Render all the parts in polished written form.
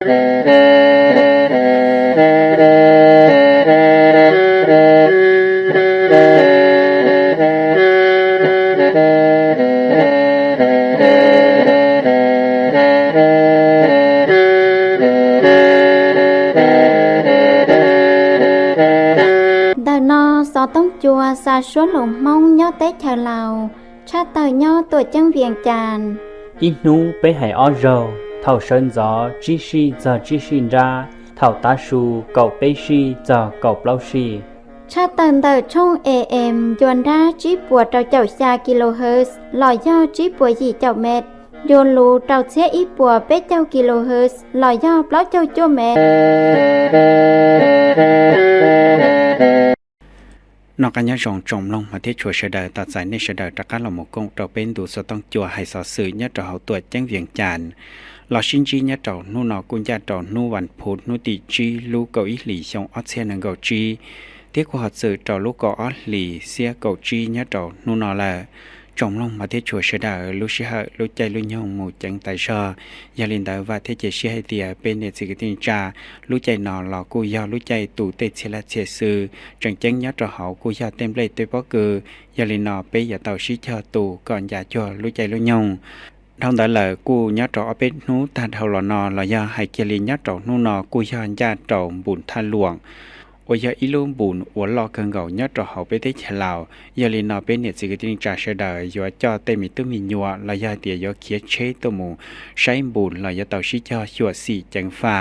Gió tông chùa xa xuống lồng mong nhó tế chờ lào cha tờ nhó tuổi chân viền tràn ít nú bế hải ó rầu thảo sơn gió chí si giờ chí xin ra thảo tá su cậu bế si giờ cậu lâu si cha tần tờ trong AM dồn ra chí bùa trao chậu xa kHz lò do chí bùa gì chậu mệt dồn lù trao xe ít bùa bế chậu kHz lò do bló chậu chua mệtนอกกันยะจงจมลงมาที่ชัวเสดตัดสายในเสดตะการละหมกงเราเป็นดูสต้องจัวให้สอสื่อเนี่ยเราตัวแจ้งเวียงจานเราชินจีเนี่ยเรานู่นกุญญาเรานู่วันพุธนู่ติจีลูกเกาอีหลี่ชงออสเซียนังเกาจีเที่ยวหัดสื่อเราลูกเกาออสหลี่เสียเกาจีเนี่ยเรานู่นละจมลงมาที่ชัวเสดลูกเชื่อลูกใจลูกยงหมู่จังไตชอยาลินดาว่าที่จะเชื่อให้เตียเป็นเนสิกตินจาลูกใจนอนหลอกกูยาลูกใจตู่เตเชลเชซือจังจังยัดเราเขากูยาเต็มเลยตัวป้อคือยาลินนอไปอย่าเต่าชิเชอตู่ก่อนอย่าจ่อลูกใจลูกยงทางแต่ละกูยัดเราเป็นนู้ตาเท่าหลอนอเรายาให้เกลินยัดเรานู้นอกูยาญาติเราบุญท่าหลวงโอยาอิลุมบุญหัวลอเกิงเก่ายัดเราเขาไปได้เฉลาวยาลินอเป็นเนสิกตินจาเสดยัวจ่อเตมิตุมิญัวเรายาเตียยอเขียเชตัวมูใช้บุญเรายาเต่าชิเชอชัวสีจังฟ้า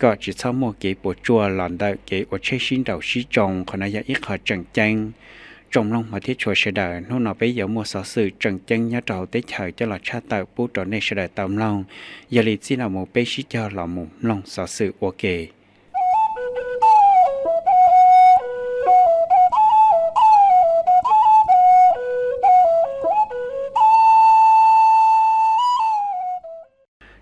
ก็จิตสมอเกปวดจัวหลอนได้เกอดเชชินเต่าชิจงขณะยาอีขอจังจังจมลงมาที่ชัวเสดนู่นอไปยามัวสอสื่อจังจังยัดเราได้เฉยจะหลอดชาเต่าปูต่อในเสดตามลงยาลิซินามูไปชิเชอหล่อมุมลงสอสื่อโอเค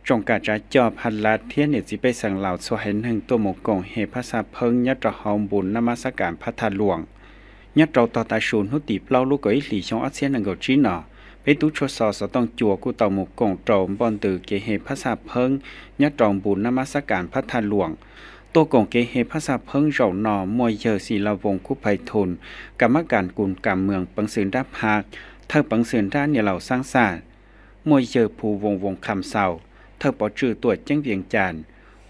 จงการจะจอบพันลัดเทียนเนี่ยสิไปสั่งเหล่าสวายหนึ่งตัวหมกงเหภาษาเพิงยัดเราหอมบุญนมัสการพระธาตุหลวงยัดเราต่อตาชูนหุติเปล่าลูกอิหลีชงอาเซียนนังกอจีนอไปตุชสอสต้องจัวกูต่อหมกงโจมบอนตือเกเหภาษาเพิงยัดรองบุญนมัสการพระธาตุหลวงตัวกงเกเหภาษาเพิงเจ้านอมวยเยอศิลาวงคุไพทุนกรรมการกุลกรรมเมืองปังสืนด้าภาคเธอปังสืนด้านเนี่ยเหล่าสร้างศาสตร์มวยเยอภูวงคำเศร้าเธอปอจือตัวเจ้งเวียงจาน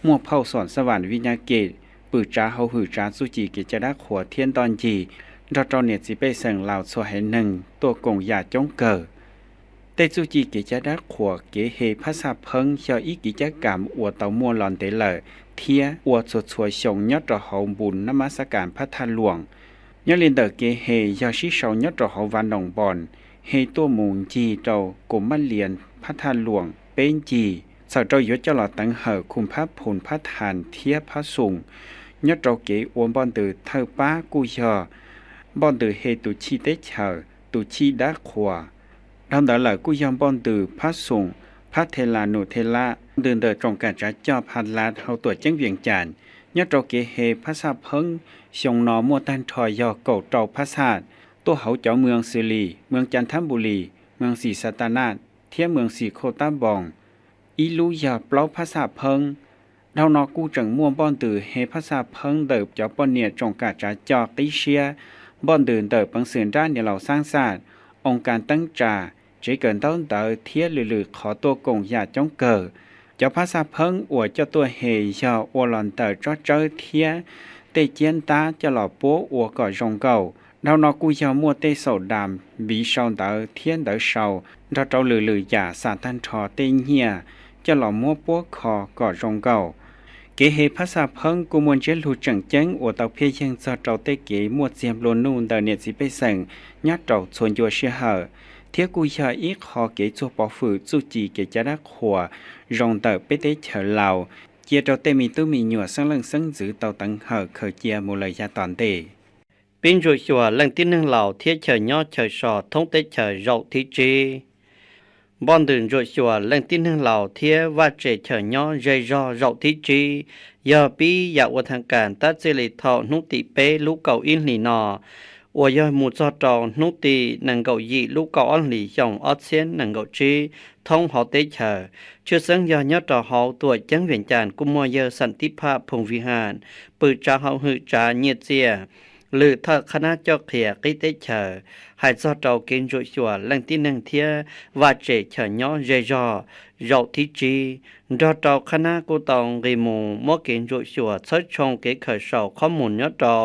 มั่วเผาสอนสวรรค์วิญญาเกตปือจ้าเฮาหือจ้าสุจีเกจะได้ขัวเทียนตอนจีเราตอนเนี่ยสิไปสั่งเหล่าสวายหนึ่งตัวกงยาจ้องเกิดแต่สุจีเกจะได้ขัวเกเฮภาษาเพิงเชียวอีกิจกรรมอวดเตามัวหลอนเตเลยเทียอวดสดสวยชงยอดเราหอมบุญนมัสการพระธาตุหลวงยอลินเดอเกเฮยาชิเฉายอดเราหอวันดงบอนเฮตัวมุงจีเจ้ากลมมันเลียนพระธาตุหลวงเป็นจีสาวเจ้ายศเจ้าหลอดตังเหอคุมพระผลพระทานเทียพระสูงยศเราเก๋อวนบอนตือเธอป้ากุยอบอนตือเฮตุชีเตเฉอตุชีดักขวาทำแต่ละกุยอมบอนตือพระสูงพระเทลานุเทละเดินเดินตรงการจัดจ่อพันลาเฮาตัวเจ้งเวียงจานยศเราเก๋เฮพระซาเพิงชงนอมัวตันทอยยอเก่าเจ้าพระศาสตร์ตัวเขาเจ้าเมืองสิรีเมืองจันทบุรีเมืองศรีสัตนาถเทียเมืองศรีโคตาบองอีลูยาเปล่าภาษาเพิงเรานอกูจังม่วงบอนตือเฮภาษาเพิงเดิบเจ้าปนเนียจงกาจะจอติเชียบอนเดินเดิบปังเสือนด้านเนี่ยเราสร้างศาสตร์องค์การตั้งจ่าเจเกินต้นเตอเทียหรือขอตัวกงยาจ้องเกิดเจ้าภาษาเพิงอวดเจ้าตัวเฮยาอวหลอนเตอจ้อเจอเทียเตเจียนตาจะหล่อปัวอวก่อจงเก่าเรานอกูยามัวเตโสดามบีเชาเตอเทียนเตอเชาเราเจ้าหรืออย่าสาตันทอเตเฮียจะหล่อมัวปัวคอก่อจงเก่าเกเฮภาษาเพิงกูมวนเจลูจังเจ้งอวดเตาเพียยังจะเจ้าเตเกมวดเสียมโลนูนเดเนสิไปสั่งยัดเจ้าชวนยัวเชื่อเหอเทียกูยาอีคอเกจัวปอฝือจูจีเกจะได้ขัวรองเตอไปเตเฉลาเจียเจ้าเตมีตู้มีหนัวสังลังสังจือเตาตังเหอเคยเจียมูเลยยาตอนเตเป็นจุดชัวหลังที่หนึ่งเหล่าเทียเฉยย่อเฉยสอดทงเตเฉยเราที่จีบอนดื่นจุดชัวหลังที่หนึ่งเหล่าเทียว่าเจเฉยย่อเจยอเราที่จียาปีอยากวัฒนการตัดเจริญทอนุติเปลูกเก่าอินหลีนอ我要木做到努力能够以路高安理用2000能够知通好的车ชื่อซึ่งยอต่อเฮาตัวจังเวียนจานกุมวยสันติภาพพงวิหารปือจาเฮาหือจาเนียเจียหรือถ้าคณะเจ้าเขียกิเตเชอให้จอดเอาเกณฑ์จุชัวแหล่งที่1เทียว่าเจเฉยย่อเยยอเราที่จีจอดเอาคณะกูตองเกมูมอเกณฑ์จุชัวเชิดชงเกเคยเสาข้อมูลยอดเอา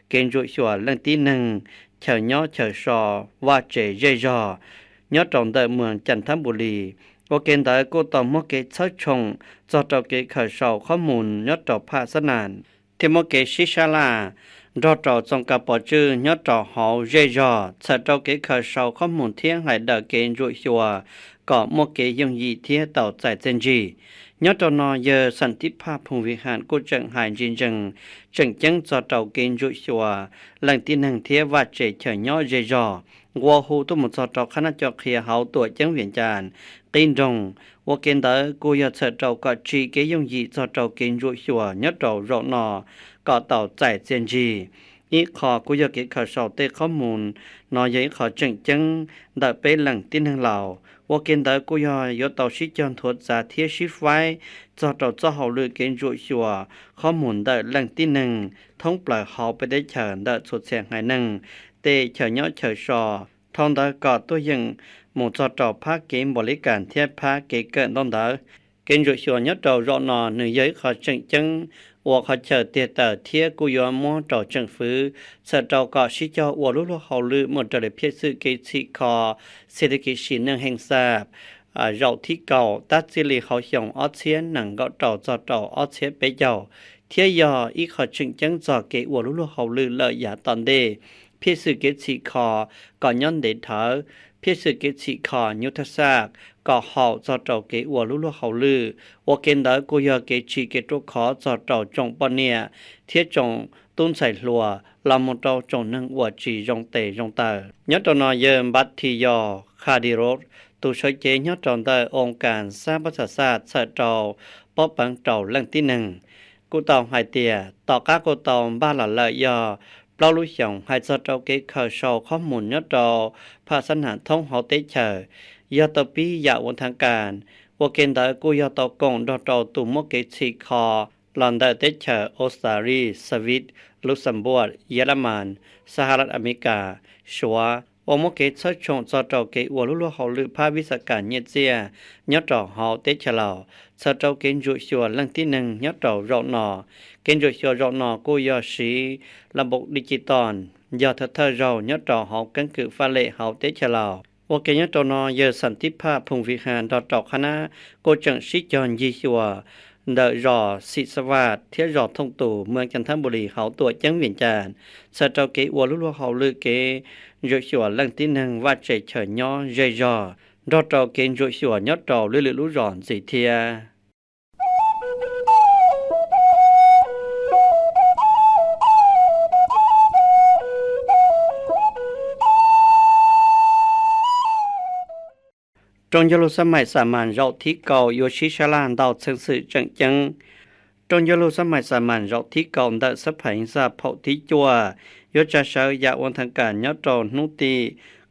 เกณฑ์จุชัวแหล่งที่1เฉยย่อเฉยซอว่าเจเยยอยอดตรงเดเมืองจันทบุรีโอเกณฑ์แต่กูตองมอเกเชิดชงจอดเอาเกเคยเสาข้อมูลยอดเอาภาสนานที่มอเกชิชาลารอดเราจงกับปอจื้อยอดเราหอเยยอสัตว์เราเกเคยเสาข้อมูลเที่ยงให้เดเกณฑ์จุชัวก็มอเกยงยีเที่ยเต่าใจเจนจียอดนอเยสันติภาพพงวิหารกุจังหายจินจังจอดเราเกณฑ์จุชัวหลังที่1เที่ยว่าเจเฉยย่อเยยอวัวหูตุมุจอดเราคณะจอกเขียเฮาตัวจังเวียนจานกินจงว่าเกณฑ์เดกูยอดสัตว์เราก็จีเกยงยีจอดเราเกณฑ์จุชัวยอดเรารอนอก็เต่าใจเจนจีอีขอกูอยากเก็บข่าวสารเตะข้อมูลนอยขอจังได้ไปหลังที่1เหล่าว่าเกณฑ์ได้กูยอเต่าชิจอนทดจาเทียชิฟไว้จอดเราจะเฮาเลยเกณฑ์จุชัวข้อมูลได้หลังที่1ท่องปล่อยเฮาไปได้เฉินได้สดแสงหายเตะเฉยย่อเฉยซอท่องได้ก็ตัวยังหมู่จอดเราภาคเกมบริการเทียบภาคเกเกินต้องได้เกณฑ์จุชัวยอเรารอนอเหนื่อยขอจัง我靠这点的铁古原么找政府，实找个是叫我路好路么这里撇是给起靠，现在给是能行啥？绕ที่เก่าตัดสิริเขาส่งอ้อเชียนหนังก็找อ้อเชียนไปเจ้าเทียยออีขอจึงจังจอเกวัวลุเขาลือเลยอย่าตอนเดเพียสื่อเกสิคอก่อนย้อนเดเถอเพียสื่อเกสิคอยุทธศาสตร์ก็เขาจอเกวัวลุเขาลือว่าเกณฑ์เดกูยอเกชีเกตุขอจอจงปนเนี่ยเทียจงตุ้นใส่ลัวลำมโตจงนั่งวัวจีจงเตจงเตอยัตนอเยิมบัตทียอคาดิโรตูช่วยเจยอดจอนได้องค์การสร้างประชาชาติสะเจ้าป้อปังเจ้าหลังที่1กูตองหายเตียต่อก้ากูตองบ้านหลังเลยยอเปล่าลุยส่งให้สะเจ้าเกเคยโชว์ข้อมูลยอดจอภาษาหนาท่องหอเตเชยอดตปียาวันทางการว่าเกณฑ์ได้กูยอดตกงดอตุ่มเกชิคอลอนดอนเตเชอออสเตรเลียสวิตลุกเซมเบิร์กเยอรมันสหรัฐอเมริกาชัวว่ามเกชดชงจอดเกวัวลุเขาลือภาพวิสการเนียเจียยอดหอเตเชลาสะเจ้าเกณฑ์จุชัวหลังที่1ยอดรอนอเกณฑ์จุชัวรอนอกูยอสีระบบดิจิตอลยอดเธอเรายอดหอกันคือฟาเลเฮาเตเชลาว่าเกณฑ์ตัวนอเยอสันติภาพพงวิหารดอคณะกูจังชิจอนยีชัวเดรอศิสวัสดิ์เที่ยวรอท่องตู่เมืองจันทบุรีเขาตัวจังเวียนจานสะเจ้าเกวัวลุเขาลือเกโยชัวหลังที่1ว่าเจเฉยย่อเยยอดอเกณฑ์โยชัวยอดลือลุร้อนสิเทียจงยลุสมัยสามัญเราที่เก่าโยชิชลานดาวเชิงสื่อจังจงยลุสมัยสามัญเราที่เก่าได้สัพพิงซาเผาที่จัวยศเชยยาวันทางการยอดนุติ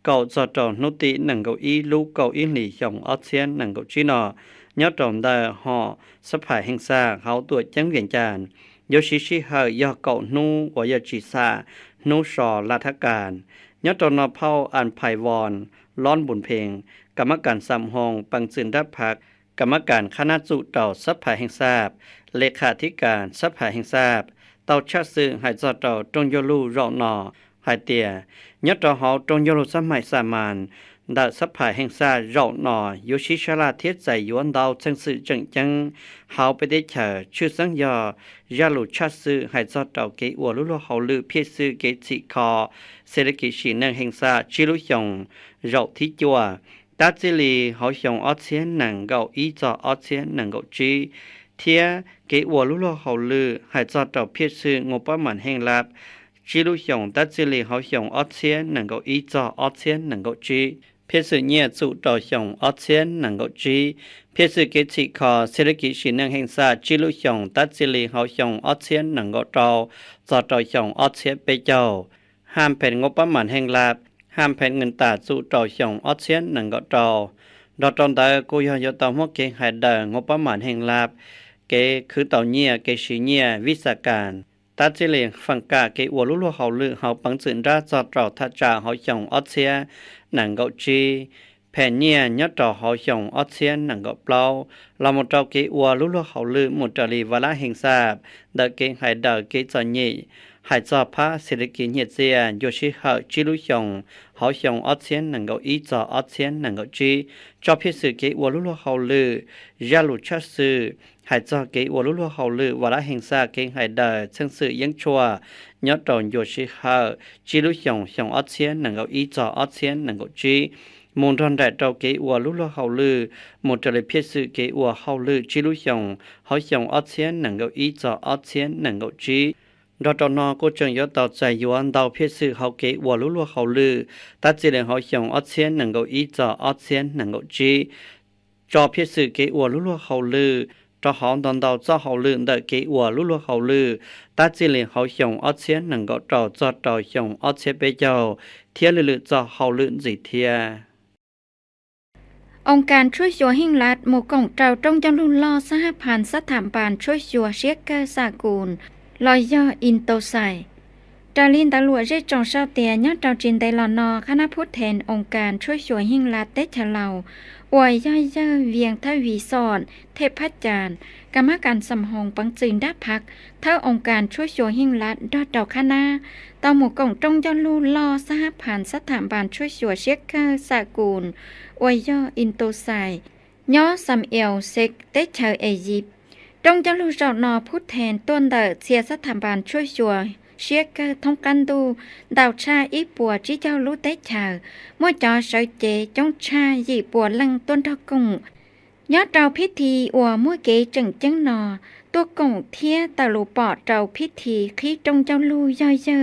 เก่าจอนุติหนังเกาอีลูกเก่าอินหลี่ยองออเซียนหนังเกาจีนอยอดได้ห่อสัพพิงซาเขาตัวจังเวียนจานโยชิชิเฮยอเก่านูวายจิซานูชอลาทการยอดนอเผาอันไพวอนร้อนบุญเพลงกรรมการสำหองปังจินดับพักกรรมการคณะจุเต่าสัพพะแห่งทราบเลขาธิการสัพพะแห่งทราบเต่าชาซึงหายจอเต่าจงยลูรอนอหายเตียยอดเฮาจงยลูสมัยสามานดาสัพพะแห่งทราบรอนอโยชิชลาเทียใจยวนดาวจังสื่อจังเฮาไปได้เฉอชื่อสังยอยาลูชาซึหายจอเต่าเกวัวลุเฮาลือเพียซึเกจิคอเศรษฐกิจชีนังแห่งทราชิลุยงเราที่จัวตัดสิลีเขาส่งอ้อเชียนหนังเก่าอีจออ้อเชียนหนังเก่าจีเทียเกวัวลุเขาลือหายจอดเพียซื้องบประมาณแห่งลับจีลุส่งตัดสิลีเขาส่งอ้อเชียนหนังเก่าอีจออ้อเชียนหนังเก่าจีเพียซื้อเนี่ยจุต่อส่งอ้อเชียนหนังเก่าจีเพียซื้อเกจิคอเศรษฐกิจชีนังแห่งซาจีลุส่งตัดสิลีเขาส่งอ้อเชียนหนังเก่าเจ้าจอดต่อส่งอ้อเชียนไปเจ้าห ห้ามแผนงบประมาณแห่งรัฐห้ามแผนเงินตราสู่ต่อช่องออสเซียนนั่นก็ต่อดอตอนตากูยอต่อหัวเกงหายดงบประมาณแห่งรัฐเกคือต่อเนียเกชิเนียวิสาการตัดสิเลงฟังกาเกอวลุลุเฮาลือเฮาปังสืนราจอดเราทัจจาเฮาช่องออสเซียนั่นก็จีแผ่นเนี่ยยอดต่อเฮาช่องออสเซียนนั่นก็เปล่าเราหมดเราเกอวลุลุเฮาลือหมดจรีวาระแห่งทราบดะเกงหายดเกจอนี่หายจอพระเศรษฐกิจเฮียเจียโยชิเฮาจิลุช่องเฮาช่องออสเซียนนั่นก็อีจอออสเซียนนั่นก็จีจอพิสือเกอวลุลุเฮาลือยาลุชัสสือหายจอเกอวลุลุเฮาลือวาระแห่งทราบเกงหายดซึ่งสื่อยังชัวยอดตอนโยชิเฮาจิลุช่องออสเซียนนั่นก็อีจอออสเซียนนั่นก็จีมนทอนได้เจ้าเกอวลุลุเฮาลือหมดจะเลยเพียสือเกอวเฮาลือจิลุช่องเฮาช่องออสเซียนนั่นก็อีจอออสเซียนนั่นก็จีดอตนอก็จังยอต่อใจยวนดาวเพียสือเฮาเกอวลุลุเฮาลือตัดจิเลเฮาช่องออสเซียนนั่นก็อีจอออสเซียนนั่นก็จีจอเพียสือเกอวลุลุเฮาลือจอหองตอนดาวเจ้าเฮาลือได้เกอวลุลุเฮาลือตัดจิเลเฮาช่องออสเซียนนั่นก็จอจอดต่อช่องออสเซียนไปเจ้าเทียลือจอเฮาลือสิเทียองค์การช่วยชัวหิ่งรัฐหมู่กองเจ้าต้องจำลุนล่อสหพันธ์สถาบันช่วยชัวเชียกเกอร์สากูลลอยย่ออินโตไซจาลินตำรวจได้จองเศร้าเตียยอดเจ้าจินไดลอนอคณะผู้แทนองค์การช่วยชัวหิ่งรัฐได้เฉลาอวยย่อยเย่อเวียงทวีสอนเทพพัจารย์กรรมการสำหองปังจึงได้พักเท่าองค์การช่วยชัวหิ่งรัฐดอดเจ้าคณะต่อหมู่กองจงจำลุนล่อสหพันธ์สถาบันช่วยชัวเชียกเกอร์สากูลอวยย่ออินโตไซย่อสำเอลเซกเตชาวอียิปต์จงจะรู้จอดนอผู้แทนต้นเดอเสียสถาบันช่วยชัวเชียกทงกันดูดาวชาอีปัวจีเจ้ารู้เตชาวมั่วจอเสยเจจงชาหยีปัวลังต้นทกุงยอดเราพิธีอัวมั่วเกจึงจังนอตัวกงเทียตะลุปอดเราพิธีคีจงเจ้าลู่ย่อยเยอ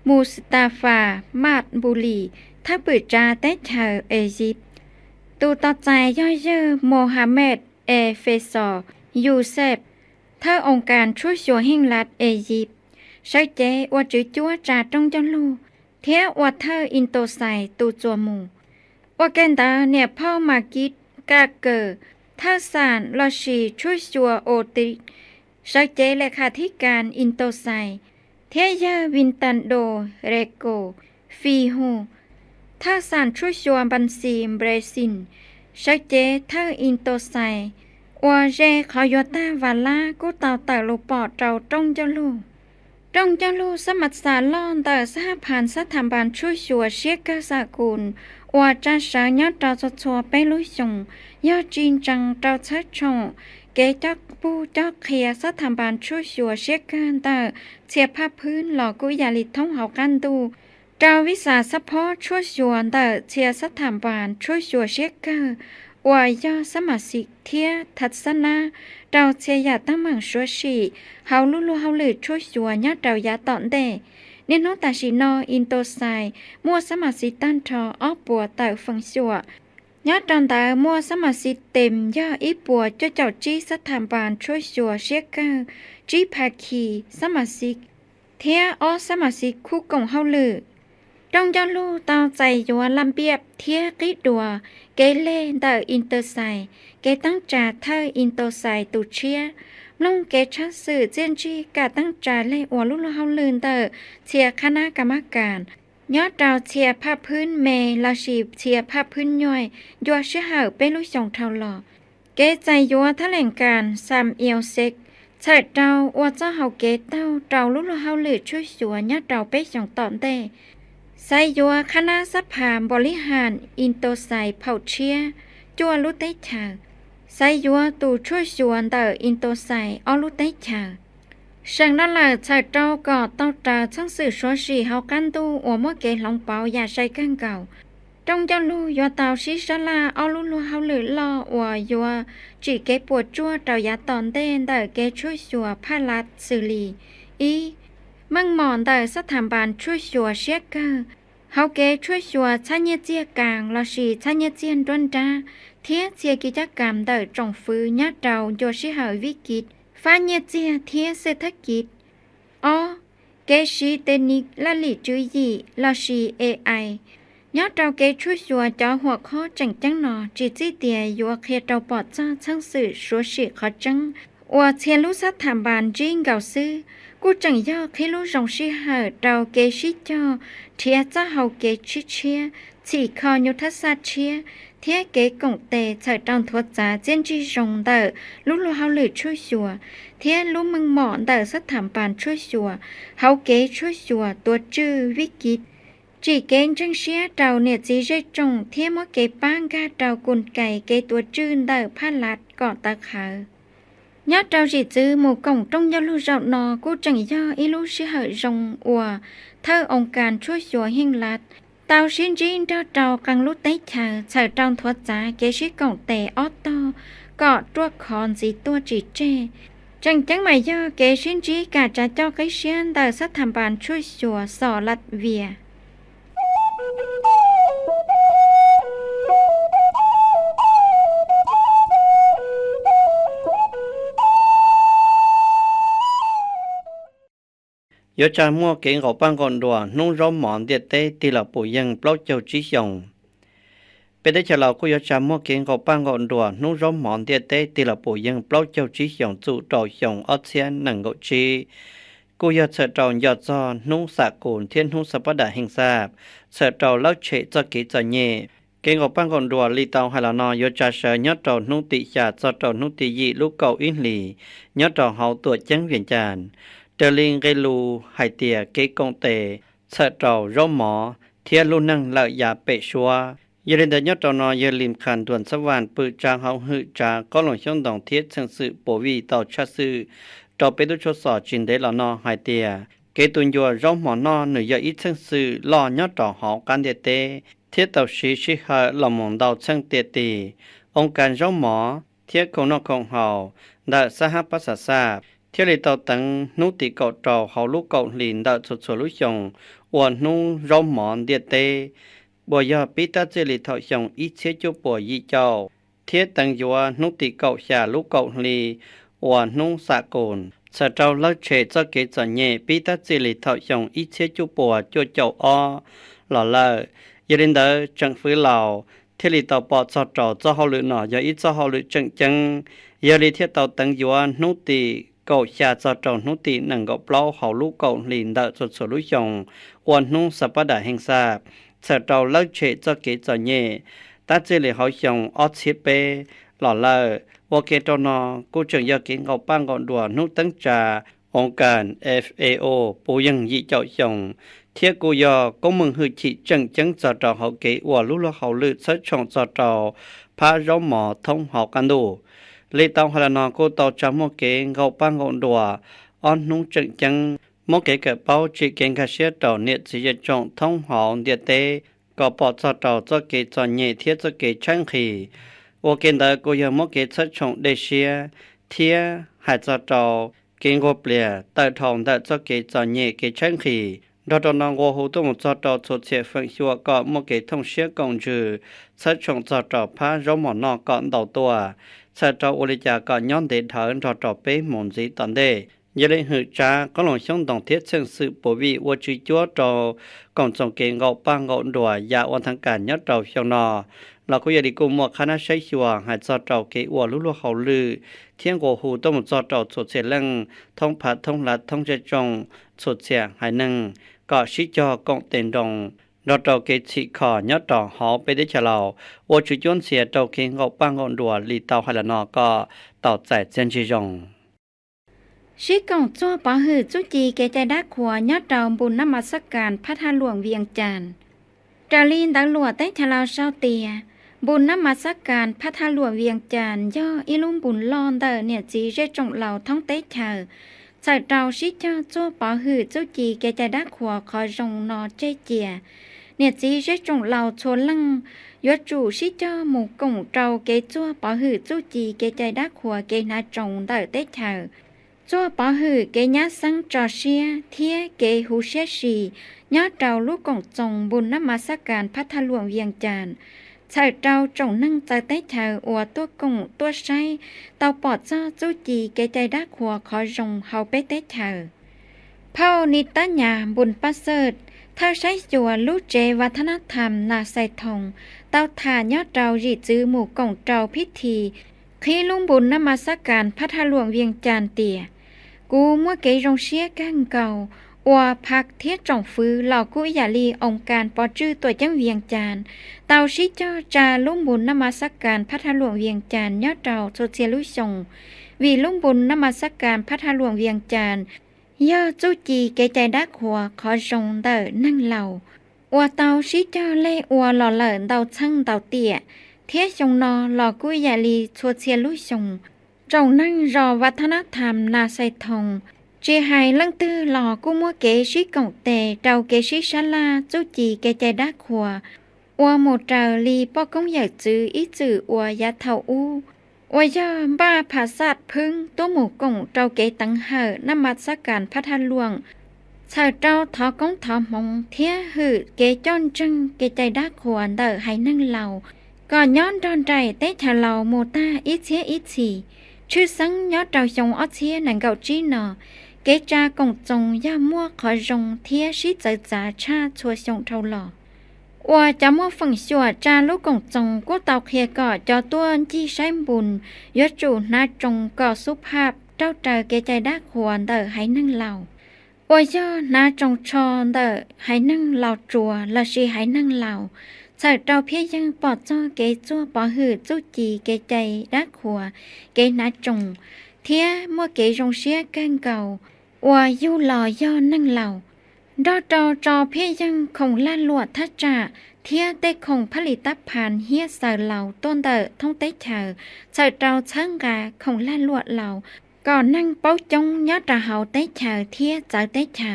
มูสตาฟามาดบุลีถ้าปืดจาเตชาวอียิปต์ตูต่อใจย่อยเยอโมฮัมเหม็ดเอเฟซอยูเซฟถ้าองค์การช่วยชัวหิ่งรัฐอียิปต์ใช้เจว่าจื้อจั่วจาตรงจังลูเทียว่าเธออินโตไซตูจัวหมู่ว่าแกนตาเนี่ยพ่อมากิดกาเกอถ้าสารลอชีช่วยชัวโอติใช้เจเลขาธิการอินโตไซเทียยาวินตันโดเรโกฟีฮูถ้าสารช่วยชัวบันซีเบรซินใช้เจเธออินโตไซว่าเจเขาโยต้าวาลากูเต่าเต่าลูปอดเราตรงเจ้าลูตรงเจ้าลูสมัครสารล่อนแต่สหพันธ์สถาบันช่วยชัวเชียกเกอร์สากุลว่าจะสายยอดเราจะชัวไปลุยส่งยอดจีนจังเราเชิดชงเกจักปูจักเขียสถาบันช่วยชัวเชียกเกอร์แต่เสียผ้าพื้นหลอกกุยาลิท่องหากันดูเจ้าวิสาสะพอช่วยชัวแต่เชียสถาบันช่วยชัวเชียกเกอร์วายาสมาชิกเทียทัศนาเราเชียยาตั้งมังชัวชีเฮาลุลุเฮาลือช่วยชัวยอดเรายาตอนเดเนโนตาชินออินโตไซมัวสมาชิกตันทออปัวเต่าฟังชัวยอดตอนตามัวสมาชิกเต็มย่ออีปัวเจ้าจีสถาบันช่วยชัวเชียกเกอร์จีภาคีสมาชิกเทียอสมาชิกคู่กงเฮาลือจงจะลู่ตาใจยัวลำเบียบเทียกิดัวเกเล่เดออินเตอร์ไซเกตั้งจ่าเธออินเตอร์ไซตุเชียลงเกชัดสื่อเจนจีกาตั้งจ่าเล่อวลุลุเฮาลืนเตอเชียคณะกรรมการยอดดาวเชียผ้าพื้นเมลาชีเชียผ้าพื้นย่อยยัวเชื่อเหาเป็นลุยส่งเท่าหล่อเกใจยัวแถลงการซามเอลเซกเฉิดดาวว่าเจ้าเฮาเกเต้าดาวลุลุเฮาลือช่วยสัวยอดดาวเป็นส่งตอนเตไซยัวคณะสภาบริหารอินโตไซเผาเชียจัวลุเตชาไซยัวตูช่วยชวนเตออินโตไซออลุเตชาฉันนั่นแหละชายเจ้าก็ต้องจ่าช่างสื่อชัวชีเฮากันตูอัวมัวเกหลงเปาอย่าใช้กันเก่าจงเจ้าลู่ยัวเตาชิชลาออลุลุเฮาหรือล่ออัวยัวจีเกปวดจั่วเตายาตอนเต้นเตอเกช่วยชัวพาลัดสือลีอีมังหมอนเตอสถาบันช่วยชัวเชียกเกอเฮาเกช่วยชัวชะเนียเจียกลางลอชีชะเนียเจียนด้วนจ้าเทียเจียกิจกรรมเตอจงฟื้นยัดเราโยชิหาวิกิตฟ้าเนียเจียเทียเศรษฐกิจอ๋อ เกชีเตนิกและหลีจุยยีลอชี AI ยอดเราเกช่วยชัวจอหัวข้อจังจังหนอจีจีเตียยัวเคเราปอดจ้าช่างสื่อชัวชิขอจังว่าเทียนรู้สัตถามบานจิงเก่าซื้อกูจังย่อเครู้รองชิเหอเราเกชิจอเทียจ้าเฮาเกชิเชียchỉ kho nhu thất sát chia thiết kế cổng tề trở trong thuốc giá diễn chi rồng đỡ lúc lô hao lử chui xùa thiết lúc mừng mọn đỡ sát thảm bàn chui xùa hao kế chui xùa tua chư viết kít chỉ kênh chân xía trào nè chỉ dây trồng thiết mỗi kế bang ga trào cồn cày kế tua chư đỡ phát lạt cỏ tạc hở nhớ trào chỉ chư một cổng trong giao lưu rộng nò cô chẳng do ý lưu sĩ hở rồng ủa thơ ông càn chui xùa hiên lạt tao xin riêng cho trâu càng lúc tết chờ trong thuốc giá kế sĩ cổng tè ót to cọ trua khòn gì tua chỉ tre chẳng chẳng mày do kế xin trí cả trả cho cái xiên tờ sát thảm bàn chui xùa sò lặt vỉa yo cha mua kiện gạo băng gọn đùa nung rau mòn địa tê tì là bổ dân bao châu trí dòng bây giờ là cô yo cha mua kiện gạo băng gọn đùa nung rau mòn địa tê tì là bổ dân bao châu trí dòng trụ trò dòng ở trên nằng gạo chi cô yo sợ trò yo cho nung xạ cồn thiên nung sập đà hình sạp sợ trò lâu chế cho kỹ cho nhẹ kiện gạo băng gọn đùa li tàu hay là no yo cha sợ nhớ trò nung tị xả cho trò nung tị dị lúc cầu in lì nhớ trò hậu tuổi trắng viền tràn trở lên gây lù hai tia kế công tệ sợ trầu rau mỏ thiên lu năng lợi giả bệ xua giờ đến đây nhớ trò nó giờ lim khăn tuần sắp vàn bự trang hậu hự trà có lòng sống đồng thiết chân sự bổ vi tàu cha sư trò bê đốt cho sò trình đấy là nó hai tia kế tuần dùa rau mỏ nó nửa giờ ít chân sự lo nhớ trò họ can địa tê thiết tàu sĩ sĩ hạ lòng mỏng đầu chân tiệt tì ông can rau mỏ thiết công nó công hậu đã sa hát bát sa thiết lý tàu tầng nút tì cậu trò hậu lúc cậu lìn đợi sụt sụt lúc chồng uẩn nung rau mòn địa tê bùa giờ bí ta chế lý thọ chồng ít chế cho bùa dị châu thiết tầng dùa nút tì cậu xả lúc cậu lì uẩn nung xạ cồn sợ trâu lớp chế cho kế cho nhẹ bí ta chế lý thọ chồng ít chế cho bùa cho chậu o lò lờ giờ đến đó chẳng phứ lào thiết lý tàu bọ cho trò cho hậu lự nọ giờ ít cho hậu lự chẳng chẳng giờ lý thiết tàu tầng dùa nút tì cậu xa cho tròn nút tì nâng gọc lâu hậu lúc cậu lìn đợi sụt sụt lúc chồng uẩn nung sắp bắt đà hình sạp sợ trâu lớp chế cho kế cho nhẹ ta chế lì hậu chồng ót xếp bê lò lờ vô kế trò nò cô trưởng do kế ngọc băng gọn đùa nút tấn trà ông càn FAO bố dân dị chậu chồng thiết cô do có mừng hư chị chân chân cho trò hậu kế ủa lúc lúc hậu lự sớt chồng cho trò phá rau mỏ thông hậu can đủ lê tàu hay là nó cô tàu chấm một cái gạo băng gọn đùa on nung trận chân một cái bao chỉ kiến cả xe tàu nhiệt chỉ cho chọn thông hậu địa tê có bỏ cho tàu cho cái cho nhẹ thiết cho cái chân khí ô kiến đó cô giờ một cái chất chọn để xe thiết hay cho tàu kiến gộp lìa tại thòng tại cho cái cho nhẹ cái chân khí đó cho nó ngô hú tung cho tàu xuất hiện phân xua có một cái thông xe công trừ chất chọn cho tàu phá rau mỏ nọ còn đầu tua sợ trò ô lý cha có nhóm để thở trò bế môn gì tận đề giờ lên hữu cha có lòng sống đồng thiết chân sự bổ vị ô chữ chúa trò còn trong kế ngọc ba ngọc đùa và ôn thắng cả nhất trò xong nọ là có giờ đi cùng một khả năng xây chùa hay cho trò kế ô lúc lúc hậu lư thiên cổ hù tôi một cho trò sụt xe lưng thông phạt thông lạt thông chế trồng sụt xe hay nâng có sĩ cho cộng tiền đồng đó trâu cái chị khó nhớ trò họ bây giờ chờ lâu, ô chú chốn xe trâu cái ngọc băng ngọn đùa lì tàu hay là nó có tàu chạy trên chỉ rồng. sĩ công cho bảo hư chú chi cái trái đá của nhớ trò bùn năm mà sắc càn phát hà luồng viêng tràn. Trà linh đã lùa tới thà lao sao tìa, bùn năm mà sắc càn phát hà luồng viêng tràn do y lung bùn lon tờ nè chỉ rê trọng lầu thông tế thờ. Sợ trâu sĩ cho bảo hư chú chi cái trái đá của khỏi rồng nó chê chìa. Nè chỉ rất trọng lầu chô lăng, yếu chủ sĩ cho một cổng trâu kế chua bảo hư chú chi kế trái đá của kế nà trồng đợi tết thờ. Chua bảo hư kế nhá xăng trò xia, thía kế hú xế xì, nhá trâu lúc cổng trồng bùn năm mà sắc càn phát thà luồng viêng tràn. Sợ trâu trồng năng tới tết thờ ủa tua cổng tua say, tàu bỏ cho chú chi kế trái đá của khỏi rồng hầu bế tết thờ. เผ่านิตญาบุญประเสริฐเธอใช้จัวลูเจวัฒนธรรมนาใส่ทองเต้าฐานยอดเราหยีจื้อหมู่กล่องเจ้าพิธีขี้ลุงบุญนมัสการพระทหลวงเวียงจันทน์เตี่ยกูมัวเกยรงเชียกังเก่าอัวพักเทียจ่องฟื้อเหล่ากุยาลีองค์การปอจื้อตัวจังเวียงจันทน์เตาชิเจ้าจาลุงบุญนมัสการพระทหลวงเวียงจันทน์ยอดเราโซเชียลุชงวีลุงบุญนมัสการพระทหลวงเวียงจันทน์ย่อจู้จีเกใจดักหัวขอจงเดอนั่งเหล่าอัวเตาชิเจ้าเล่อัวหล่อเหลินเตาช่างเตาเตี่ยเทียจงนอหล่อกุยาลีโซเชียลุชงจงนั่งรอวัฒนธรรมนาไซทองเจีหายลังตื้อหล่อกู้มัวเกชิกงเตเจ้าเกชิชลาจู้จีเกใจดักหัวอัวหมดเจอลีป้อกงอยากจื้ออีจื้ออัวยาเท่าอูอัวยาบ้าภาษาพึ่งตัวหมูกงเจ้าเกตังเหอนมัสการพระทันหลวงชาวเจ้าทอกงทอมงเทียหือเกจ้อนจึงเกใจดักหัวเดอให้นั่งเหล่าก่อนย้อนดอนใจเต้ชาเหล่าโมตาอีเชียอีฉีชื่อสังยอดเจ้าจงอเชียนังเก่าจีนอเกจากงจงย่ามัวขอจงเทียชิเจจ่าชาชัวชงเท่าหล่อว่าจะมัวฝั่งชัวจาลูกกงจงกูเตาเคียก่อจอตัวจี้ใช้บุญยศจูนาจงก่อสุภาพเจ้าเจอเกใจดักหัวเดอให้นั่งเหล่าว่าย่อนาจงชอเดอให้นั่งเหล่าจัวละชีให้นั่งเหล่าชาวเจ้าเพียยังปอดจ้อเกจัวปอหือจู้จีเกใจดักหัวเกนาจงเทียมัวเกจงเชียกันเก่าว่ายู่หล่อย่อนั่งเหล่าดอจอเพียยังคงล่าลวดทัจจะเทียได้คงผลิตภัณฑ์เฮียเสอเหล่าต้นเดอท่องเต้เฉอชาวเจ้าช่างกาคงล่าลวดเหล่าก่อนนั่งเป้าจงยอดระเหาเต้เฉอเทียเจอเต้เฉอ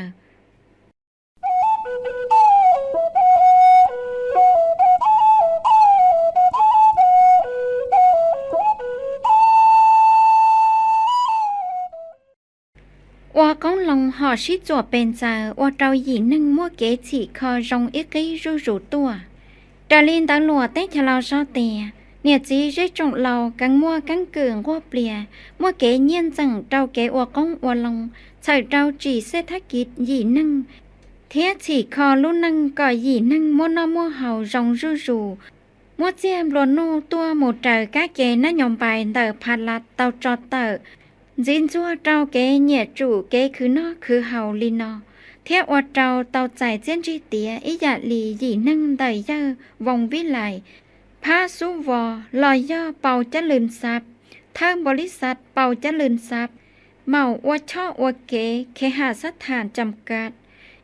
ว่าก้องลงห่อชิจั่วเป็นเจอว่าเราหยีนึ่งมั่วเก๋ฉีคอรงอีกกี้รูตัวดาลินตังหลัวเต้ชะเราชอเตียเนี่ยจีเร่จงเรากังมั่วกังเกิงว่าเปลี่ยมั่วเก๋เงียนจังเราเก๋ว่าก้องว่าลงใส่เราจีเศรษฐกิจหยีนึ่งเทียฉีคอลุ่นั่งก่อหยีนึ่งมั่วนอมั่วเห่ารงรูมั่วเจียมล้วนนูตัวหมดเจอก้าเก๋น่ายอมไปเตอพัดลัดเตาจอเตอจินจัวเจ้าเก๋เนี่ยจู่เก๋คือนอคือเฮาลีนอเทียว่าเจ้าเตาใจเจียนจีเตียอีหยาลีหยีนั่งเตยเยอวงวิไลพาสุวอลอยย่อเป่าจะลืนซับทางบริษัทเป่าจะลืนซับเมาว่าช่อว่าเก๋เคหาสถานจำกัด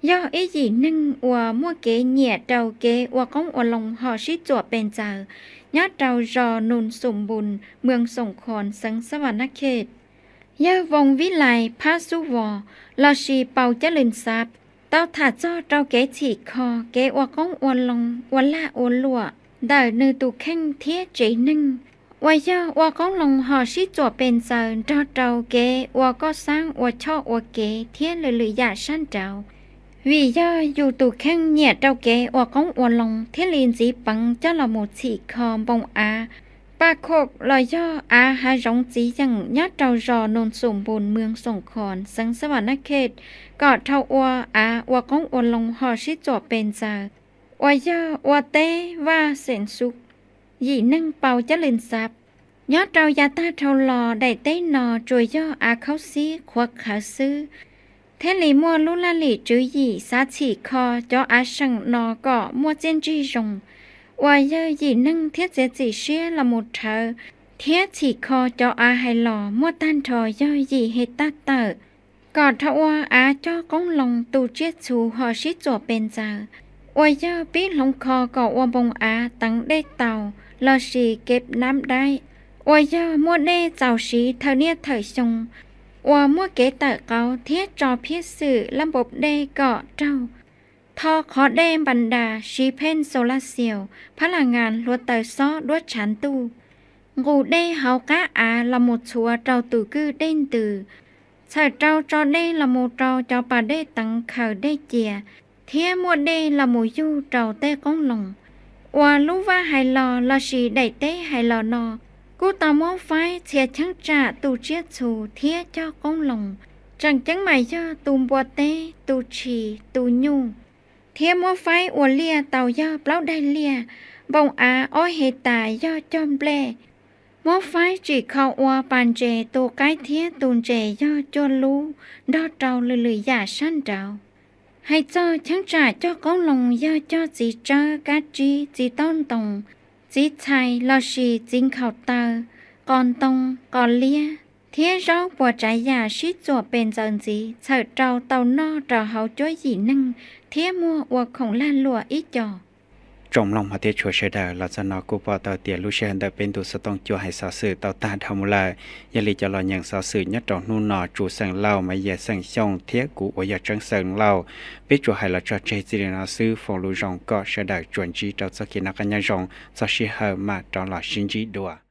ย่ออีหยีนั่งว่ามั่วเก๋เนี่ยเจ้าเก๋ว่าก้องว่าลงห่อชิจั่วเป็นเจอยอดเจ้ารอนุนสมบุญเมืองสงขลาสังสวรรณเขตย่าวงวิไลพาสุวอลอชีเป่าจะลืนซับเต้าถาจ้อเจ้าเก๋ฉีกคอเก๋ว่าก้องอวนลงวันละอวนลัวเดินนือตูแข้งเทียเจนึงว่าย่อว่าก้องลงห่อชิจั่วเป็นเจินเจ้าเก๋ว่าก็สร้างว่าช่อว่าเก๋เทียเลยอยาสั้นเจ้าวิย่ออยู่ตูแข้งเนี่ยเจ้าเก๋ว่าก้องอวนลงเทียลินจีปังเจ้าละหมูฉีกคอบงอาปาโคกลอยย่ออาหารงจียังยอดเจ้ารอนนสมบูรณ์เมืองสงขลาสังสวรรณเขตกอดเท่าอัวอาว่าก้องอวนลงห่อชิจั่วเป็นเจอว่าย่อว่าเต้ว่าเสนสุกหยีนั่งเป่าจะลืนซับยอดเรายาตาเท่าลอได้เต้นอจวยย่ออาเขาซีควักขาซื้อเทลีมัวลุลาลีจื้อหยีสาฉีคอจออาชังนอก็มัวเจนจีจงว่าย่อหยีนั่งเทียเจจีเชียละหมดเธอเทียฉีคอจออาไฮหล่อมัวตันทอย่อหยีเฮตาเตอร์กอดเท่าว่าอาจ้อก้องลงตูเจียชูห่อชิจั่วเป็นเจอว่าย่อปีลงคอก็ว่าบงอาตั้งได้เต่าลอชีเก็บน้ำได้ว่าย่อมัวได้เจ้าชีเธอเนี่ยเถยชงว่ามัวเก๋เตอเกาเทียจอพิสื่อระบบได้ก็เจ้าทอขอได้บรรดาชีเพนโซลาเซลล์พลังงานลวดเตยซ้อลวดฉันตู้กูได้เฮากะอาละหมดชัวเจ้าตื่คือเด่นตื่อใส่เจ้าจอได้ละหมดเจ้าปาได้ตังข่าวได้เจียเทียมัวได้ละหมูยู่เจ้าเต้ก้องลงว่ารู้ว่าไฮลอละชีได้เต้ไฮลอนอกูตามอไฟเทียช่างจ่าตูเจียชูเทียเจ้าก้องลง จังจังใหม่ย่อตูมบัวเต้ตูฉีตูยูเทียมัวไฟอัวเลียเต่าย่อเปล่าได้เลียบ่งอาอ้อเฮตายย่อจอมเปลมัวไฟจีเข้าอัวปานเจตูใกล้เทียตูนเจย่อจนรู้ดอเจ้าเลยอย่าสั้นเจ้าให้เจ้าทั้งจ่าเจ้าก้องลงย่อเจ้าจีเจ้ากาจีจีต้นตรงจีไทยลอชีจิงเข่าเตอก่อนตรงก่อนเลียเทียร้องปวดใจยาชิดจั่วเป็นเจินจีเฉิดเจ้าเต่านอเจ้าเฮาจ้อยหยีนั่งเทียมัวอวของล้านลัวอีจอจงลงมาเตชัวเชดาเราจะนอกูปอเตาเตียลูเชนได้เป็นตุสตองจัวให้สาวสื่อเตาตาทำลายยาลีจะรออย่างสาวสื่อยัดจองนู่นนอจูสังเล่ามาเยสังช่องเทียกูอยากจังสังเล่าไปจัวให้เราจะเจจิเรนาซื้อฟงลูจงก็เชดาจวนจีเจ้าสกินักกันยาจงจะชีเฮมาจองหล่อชินจีดัว